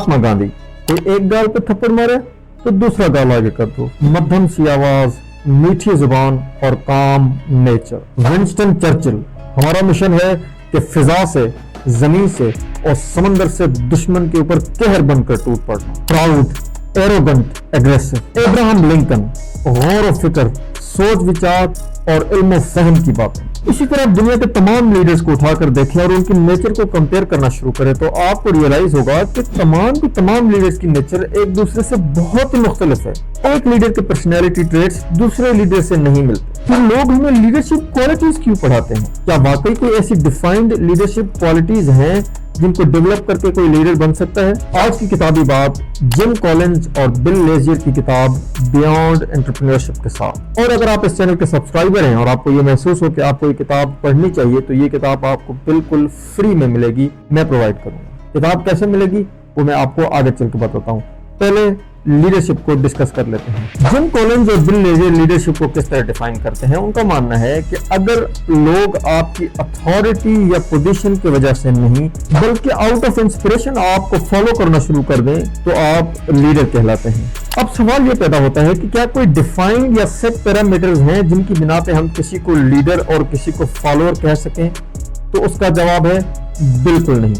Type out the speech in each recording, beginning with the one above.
महात्मा गांधी, कोई एक गाल पे थप्पड़ मारे तो दूसरा गाल आगे कर दो, मध्यम सी आवाज, मीठी जुबान और काम नेचर। विंस्टन चर्चिल, हमारा मिशन है कि फिजा से, जमीन से और समंदर से दुश्मन के ऊपर कहर बनकर टूट पड़ना। Proud, arrogant, aggressive. Abraham Lincoln, गौर व फिक्र, सोच विचार और इल्म फहम की बातें। इसी तरह दुनिया के तमाम लीडर्स को उठाकर देखें और उनकी नेचर को कंपेयर करना शुरू करें तो आपको रियलाइज होगा कि तमाम लीडर्स की नेचर एक दूसरे से बहुत ही मुख्तलिफ है। एक लीडर के पर्सनैलिटी ट्रेट्स दूसरे लीडर से नहीं मिलते। फिर लोग हमें लीडरशिप क्वालिटीज क्यों पढ़ाते हैं? क्या वाकई कोई ऐसी डिफाइंड लीडरशिप क्वालिटीज हैं जिनको डेवलप करके कोई लीडर बन सकता है? आज की किताबी बात जिम कॉलिंस और बिल लेजियर की किताब बियॉन्ड एंटरप्रेन्योरशिप के साथ। और अगर आप इस चैनल के सब्सक्राइबर हैं और आपको ये महसूस हो कि आपको ये किताब पढ़नी चाहिए तो ये किताब आपको बिल्कुल फ्री में मिलेगी, मैं प्रोवाइड करूंगा। किताब कैसे मिलेगी वो मैं आपको आगे चल के बताता हूँ। पहले लीडरशिप को डिस्कस कर लेते हैं। जिम कॉलिंस और बिल लेजियर लीडरशिप को किस तरह डिफाइन करते हैं? उनका मानना है कि अगर लोग आपकी अथॉरिटी या पोजीशन की वजह से नहीं बल्कि आउट ऑफ इंस्पिरेशन आपको फॉलो करना शुरू कर दें तो आप लीडर कहलाते हैं। अब सवाल ये पैदा होता है कि क्या कोई डिफाइंड या सेट पैरामीटर्स हैं जिनकी बिना पे हम किसी को लीडर और किसी को फॉलोअर कह सकें? तो उसका जवाब है बिल्कुल नहीं।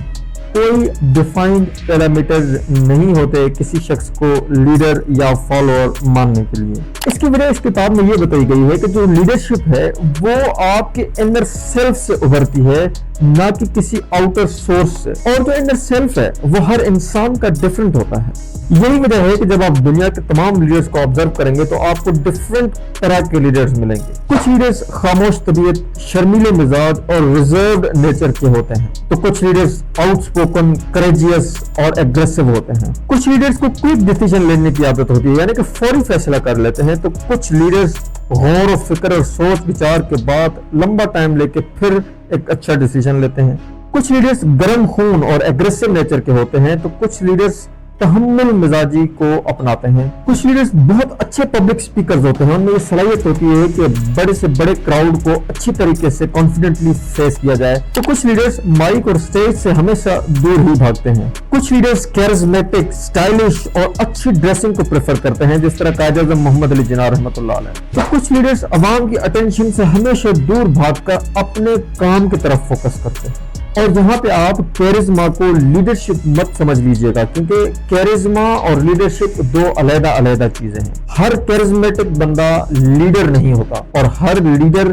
कोई डिफाइंड पैरामीटर्स नहीं होते किसी शख्स को लीडर या फॉलोअर मानने के लिए। इसकी वजह इस किताब में ये बताई गई है कि जो लीडरशिप है वो आपके इनर सेल्फ से उभरती है, ना कि किसी आउटर सोर्स से। और जो इनर सेल्फ है वो हर इंसान का डिफरेंट होता है। यही वजह है कि जब आप दुनिया के तमाम लीडर्स को ऑब्जर्व करेंगे तो आपको डिफरेंट तरह के लीडर्स मिलेंगे। कुछ लीडर्स खामोश तबीयत, शर्मीले मिजाज और रिजर्व्ड नेचर के होते हैं, तो कुछ लीडर्स आउटस्पोकन, करेजियस और एग्रेसिव होते हैं। कुछ लीडर्स को क्विक डिसीजन लेने की आदत होती है, यानी कि फौरी फैसला कर लेते हैं, तो कुछ लीडर्स गौर और फिक्र और सोच विचार के बाद लंबा टाइम लेके फिर एक अच्छा डिसीजन लेते हैं। कुछ लीडर्स गर्म खून और एग्रेसिव नेचर के होते हैं, तो कुछ लीडर्स तहम्मुल मिजाजी को अपनाते हैं। कुछ लीडर्स बहुत अच्छे पब्लिक स्पीकर्स होते हैं, उनमें ये सलाहियत होती है कि बड़े से बड़े क्राउड को अच्छी तरीके से कॉन्फिडेंटली फेस किया जाए। तो कुछ लीडर्स माइक और स्टेज से हमेशा दूर ही भागते हैं। कुछ लीडर्स कैरिज्मेटिक, स्टाइलिश और अच्छी ड्रेसिंग को प्रेफर करते हैं, जिस तरह कायद आज़म मोहम्मद अली जिन्ना रहमतुल्लाह अलैह। तो कुछ लीडर्स अवाम की अटेंशन से हमेशा दूर भागकर अपने काम की तरफ फोकस करते हैं। और यहाँ पे आप कैरिज्मा को लीडरशिप मत समझ लीजिएगा, क्योंकि कैरिज्मा और लीडरशिप दो अलग-अलग चीजें हैं। हर कैरिज्मेटिक बंदा लीडर नहीं होता और हर लीडर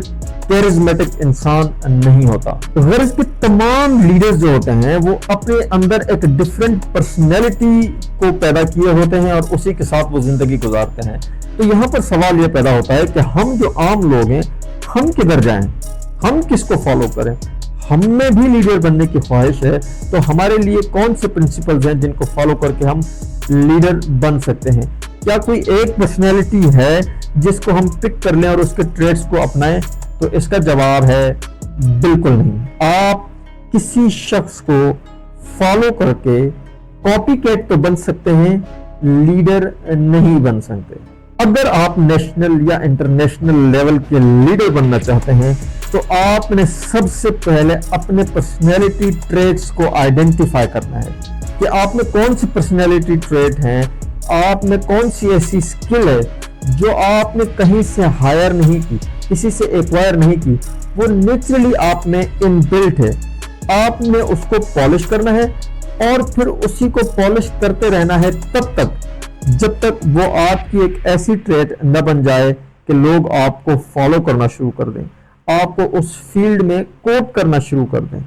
कैरिज्मेटिक इंसान नहीं होता। गर्ज के तमाम लीडर्स जो होते हैं वो अपने अंदर एक डिफरेंट पर्सनैलिटी को पैदा किए होते हैं और उसी के साथ वो जिंदगी गुजारते हैं। तो यहाँ पर सवाल ये पैदा होता है कि हम जो आम लोग हैं हम किधर जाएं, हम किसको फॉलो करें? हमें भी लीडर बनने की ख्वाहिश है, तो हमारे लिए कौन से प्रिंसिपल्स हैं जिनको फॉलो करके हम लीडर बन सकते हैं? क्या कोई एक पर्सनैलिटी है जिसको हम पिक कर लें और उसके ट्रेड्स को अपनाएं? तो इसका जवाब है बिल्कुल नहीं। आप किसी शख्स को फॉलो करके कॉपी कैट तो बन सकते हैं, लीडर नहीं बन सकते। अगर आप नेशनल या इंटरनेशनल लेवल के लीडर बनना चाहते हैं तो आपने सबसे पहले अपने पर्सनैलिटी ट्रेट्स को आइडेंटिफाई करना है कि आप में कौन सी पर्सनैलिटी ट्रेट हैं, आप में कौन सी ऐसी स्किल है जो आपने कहीं से हायर नहीं की, किसी से एक्वायर नहीं की, वो नेचुरली आप में इनबिल्ट है। आपने उसको पॉलिश करना है और फिर उसी को पॉलिश करते रहना है तब तक जब तक वो आपकी एक ऐसी ट्रेट न बन जाए कि लोग आपको फॉलो करना शुरू कर दें, आपको उस फील्ड में कोट करना शुरू कर दें।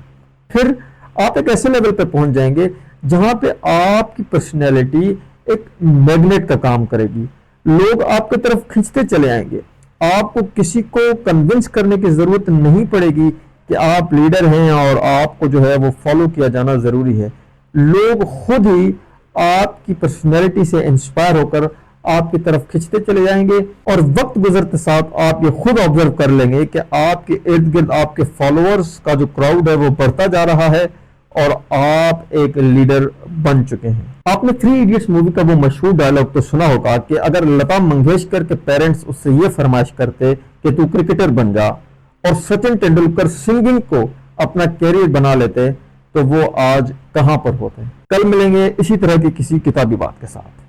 फिर आप एक ऐसे लेवल पे पहुंच जाएंगे जहां पे आपकी पर्सनैलिटी एक मैग्नेट का काम करेगी, लोग आपकी तरफ खींचते चले आएंगे। आपको किसी को कन्विंस करने की जरूरत नहीं पड़ेगी कि आप लीडर हैं और आपको जो है वो फॉलो किया जाना जरूरी है। लोग खुद ही आपकी पर्सनैलिटी से इंस्पायर होकर आपकी तरफ खींचते चले जाएंगे और वक्त गुजरते साथ आप ये खुद ऑब्जर्व कर लेंगे कि आपके इर्द गिर्द आपके फॉलोअर्स का जो क्राउड है वो बढ़ता जा रहा है और आप एक लीडर बन चुके हैं। आपने 3 इडियट्स मूवी का वो मशहूर डायलॉग तो सुना होगा कि अगर लता मंगेशकर के पेरेंट्स उससे ये फरमाइश करते कि तू क्रिकेटर बन जा और सचिन तेंदुलकर सिंगिंग को अपना कैरियर बना लेते تو وہ آج کہاں پر ہوتے ہیں؟ کل ملیں گے اسی طرح کی کسی کتابی بات کے ساتھ.